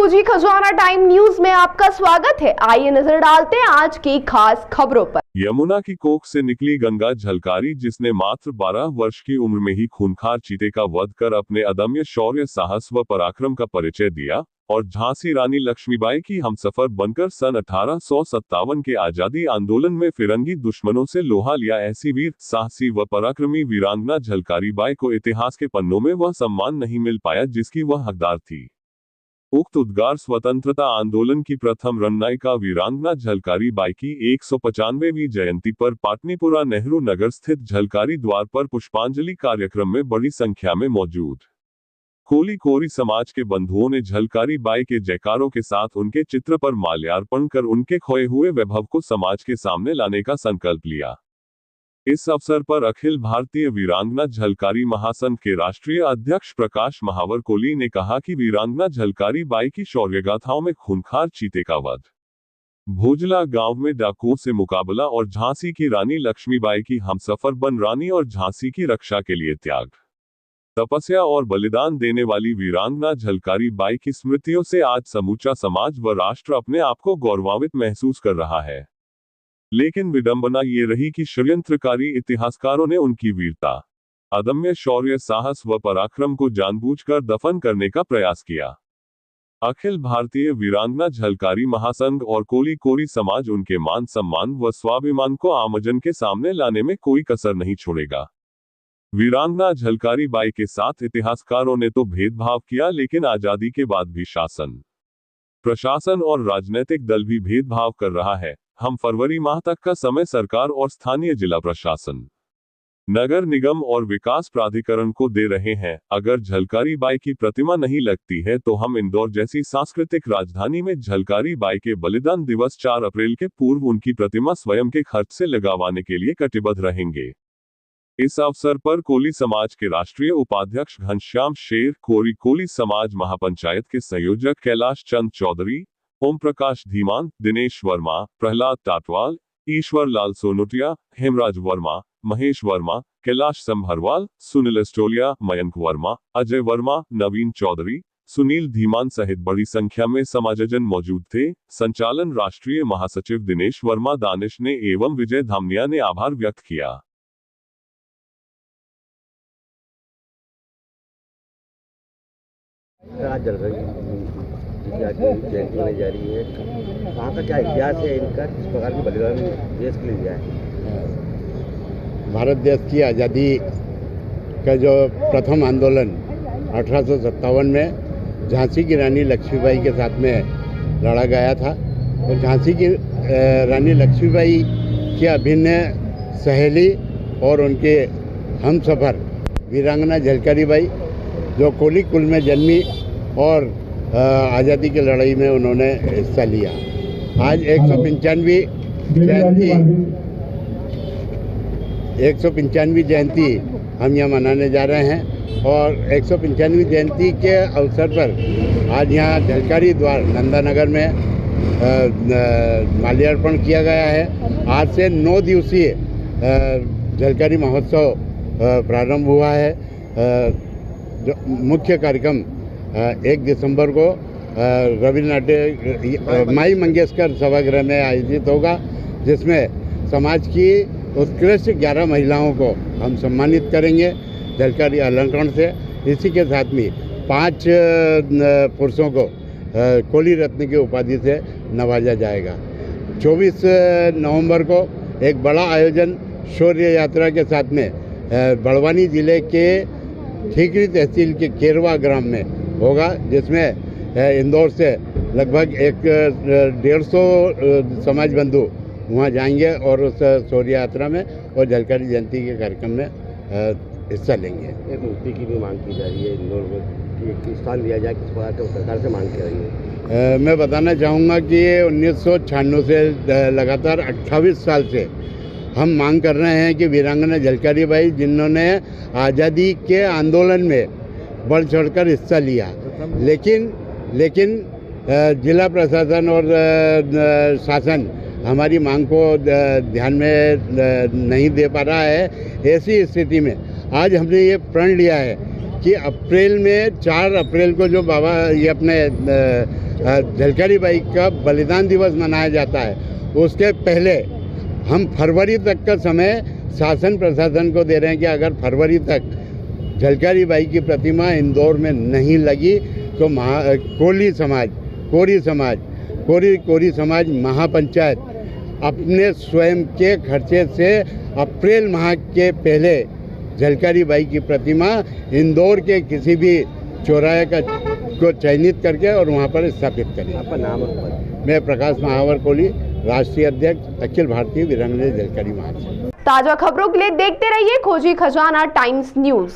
जी, खजाना time news में आपका स्वागत है। आइए नजर डालते हैं आज की खास खबरों पर। यमुना की कोख से निकली गंगा झलकारी, जिसने मात्र 12 वर्ष की उम्र में ही खूंखार चीते का वध कर अपने अदम्य शौर्य, साहस व पराक्रम का परिचय दिया और झांसी रानी लक्ष्मीबाई की हमसफर बनकर सन 1857 के आजादी आंदोलन में फिरंगी दुश्मनों से लोहा लिया, ऐसी वीर, साहसी व पराक्रमी वीरांगना झलकारी बाई को इतिहास के पन्नों में वह सम्मान नहीं मिल पाया जिसकी वह हकदार थी। उक्त उद्गार स्वतंत्रता आंदोलन की प्रथम रणनायिका वीरांगना झलकारी बाई की 195वीं जयंती पर पाटलिपुत्रा नेहरू नगर स्थित झलकारी द्वार पर पुष्पांजलि कार्यक्रम में बड़ी संख्या में मौजूद कोली कोरी समाज के बंधुओं ने झलकारी बाई के जयकारों के साथ उनके चित्र पर माल्यार्पण कर उनके खोए हुए वैभव को समाज के सामने लाने का संकल्प लिया। इस अवसर पर अखिल भारतीय वीरांगना झलकारी महासंघ के राष्ट्रीय अध्यक्ष प्रकाश महावर कोली ने कहा कि वीरांगना झलकारी बाई की शौर्यगाथाओं में खूंखार चीते का वध, भोजला गांव में डाकुओं से मुकाबला और झांसी की रानी लक्ष्मीबाई की हमसफर बन रानी और झांसी की रक्षा के लिए त्याग, तपस्या और बलिदान देने वाली वीरांगना झलकारी बाई की स्मृतियों से आज समूचा समाज व राष्ट्र अपने आप को गौरवान्वित महसूस कर रहा है। लेकिन विडंबना ये रही कि षड्यंत्रकारी इतिहासकारों ने उनकी वीरता, अदम्य शौर्य, साहस व पराक्रम को जानबूझकर दफन करने का प्रयास किया। अखिल भारतीय वीरांगना झलकारी महासंघ और कोली कोरी समाज उनके मान सम्मान व स्वाभिमान को आमजन के सामने लाने में कोई कसर नहीं छोड़ेगा। वीरांगना झलकारी बाई के साथ इतिहासकारों ने तो भेदभाव किया, लेकिन आजादी के बाद भी शासन, प्रशासन और राजनीतिक दल भी भेदभाव कर रहा है। हम फरवरी माह तक का समय सरकार और स्थानीय जिला प्रशासन, नगर निगम और विकास प्राधिकरण को दे रहे हैं। अगर झलकारी बाई की प्रतिमा नहीं लगती है तो हम इंदौर जैसी सांस्कृतिक राजधानी में झलकारी बाई के बलिदान दिवस 4 अप्रैल के पूर्व उनकी प्रतिमा स्वयं के खर्च से लगवाने के लिए कटिबद्ध रहेंगे। इस अवसर पर कोली समाज के राष्ट्रीय उपाध्यक्ष घनश्याम शेर, कोरी कोली समाज महापंचायत के संयोजक कैलाश चंद चौधरी, ओम प्रकाश धीमान, दिनेश वर्मा, प्रहलाद टाटवाल, ईश्वर लाल सोनोटिया, हेमराज वर्मा, महेश वर्मा, कैलाश संभरवाल, सुनील एस्टोलिया, मयंक वर्मा, अजय वर्मा, नवीन चौधरी, सुनील धीमान सहित बड़ी संख्या में समाजजन मौजूद थे। संचालन राष्ट्रीय महासचिव दिनेश वर्मा दानिश ने एवं विजय धामिया ने आभार व्यक्त किया। जयंती मनाई जा रही है, वहाँ का क्या इतिहास है इनका, किस प्रकार की बलिदान देश के लिए दिया है? भारत देश की आज़ादी का जो प्रथम आंदोलन 1857 में झांसी की रानी लक्ष्मीबाई के साथ में लड़ा गया था, और झांसी की रानी लक्ष्मीबाई की अभिन्न सहेली और उनके हमसफर वीरांगना झलकारी बाई, जो कोली कुल में जन्मी और आज़ादी की लड़ाई में उन्होंने हिस्सा लिया। आज 195वीं जयंती हम यहाँ मनाने जा रहे हैं, और 195वीं जयंती के अवसर पर आज यहाँ झलकारी द्वार नंदानगर में माल्यार्पण किया गया है। आज से 9 दिवसीय झलकारी महोत्सव प्रारंभ हुआ है। जो मुख्य कार्यक्रम 1 दिसंबर को रविन्द्रनाथ माई मंगेशकर सभागृह में आयोजित होगा, जिसमें समाज की उत्कृष्ट 11 महिलाओं को हम सम्मानित करेंगे झलकारी अलंकरण से। इसी के साथ में 5 पुरुषों को कोली रत्न की उपाधि से नवाजा जाएगा। 24 नवंबर को एक बड़ा आयोजन शौर्य यात्रा के साथ में बड़वानी जिले के ठीकरी तहसील के केरवा ग्राम में होगा, जिसमें इंदौर से लगभग 150 समाज बंधु वहाँ जाएंगे और उस शौर्य यात्रा में और झलकारी जयंती के कार्यक्रम में हिस्सा लेंगे। एक मूर्ति की भी मांग की जा रही है इंदौर में, कि स्थान दिया जाए, किस प्रकार से सरकार से मांग की रही है? मैं बताना चाहूँगा कि 1996 से लगातार 28 साल से हम मांग कर रहे हैं कि वीरांगना झलकारी बाई, जिन्होंने आज़ादी के आंदोलन में बढ़ चढ़कर हिस्सा लिया, लेकिन जिला प्रशासन और शासन हमारी मांग को ध्यान में नहीं दे पा रहा है। ऐसी स्थिति में आज हमने ये प्रण लिया है कि अप्रैल में 4 अप्रैल को जो बाबा ये अपने झलकारी बाई का बलिदान दिवस मनाया जाता है, उसके पहले हम फरवरी तक का समय शासन प्रशासन को दे रहे हैं कि अगर फरवरी तक झलकारी बाई की प्रतिमा इंदौर में नहीं लगी तो कोरी समाज महापंचायत अपने स्वयं के खर्चे से अप्रैल माह के पहले झलकारी बाई की प्रतिमा इंदौर के किसी भी चौराहे को चयनित करके और वहाँ पर स्थापित करें। आपका नाम और पद? मैं प्रकाश महावर कोहली, राष्ट्रीय अध्यक्ष अखिल भारतीय वीरांगना झलकारी महासंघ। ताजा खबरों के लिए देखते रहिए खोजी खजाना टाइम्स न्यूज।